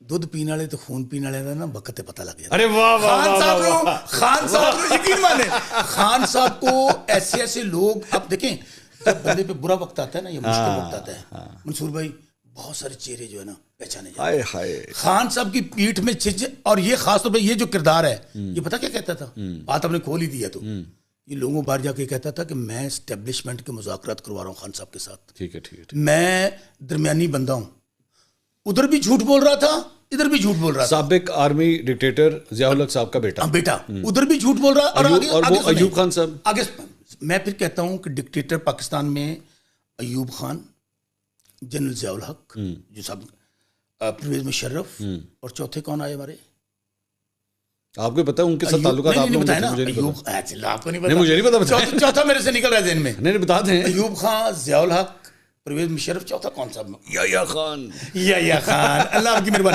دودھ پینے والے تو خون پینے والے نا وقت پتہ لگ گیا. ارے واہ خان صاحب کو یقین مانے, خان صاحب کو ایسے ایسے لوگ, اب دیکھیں جب بندے پہ برا وقت آتا ہے نا, یہ مشکل وقت آتا ہے, منصور بھائی بہت سارے چہرے جو ہے نا پہچانے جاتے ہیں. خان صاحب کی پیٹھ میں اور یہ خاص طور پہ یہ جو کردار ہے, یہ پتا کیا کہتا تھا, بات آپ نے کھول ہی دیا, تو یہ لوگوں باہر جا کے کہتا تھا کہ میں اسٹیبلشمنٹ کے مذاکرات کروا رہا ہوں خان صاحب کے ساتھ, ٹھیک ہے, میں درمیانی بندہ ہوں. ادھر بھی جھوٹ بول رہا تھا, ادھر بھی جھوٹ بول رہا تھا. سابق آرمی ڈکٹیٹر ضیاء الحق صاحب کا بیٹا ادھر بھی جھوٹ بول رہا. اور وہ ایوب خان صاحب, آگے میں پھر کہتا ہوں کہ ڈکٹیٹر پاکستان میں ایوب خان, جنرل ضیاء الحق جو صاحب, پرویز مشرف, اور چوتھے کون آئے ہمارے, آپ کو پتا ہے ان کے ساتھ تعلقات؟ آپ نے بتایا نا, آپ کو نہیں پتا, چوتھا میرے سے نکل رہا ہے ذہن میں. نہیں بتا دیں. ایوب خان, ضیاء الحق, پرویز مشرف, چوتھا کون صاحب, یا خان, یا خان. اللہ آپ کی مہربانی.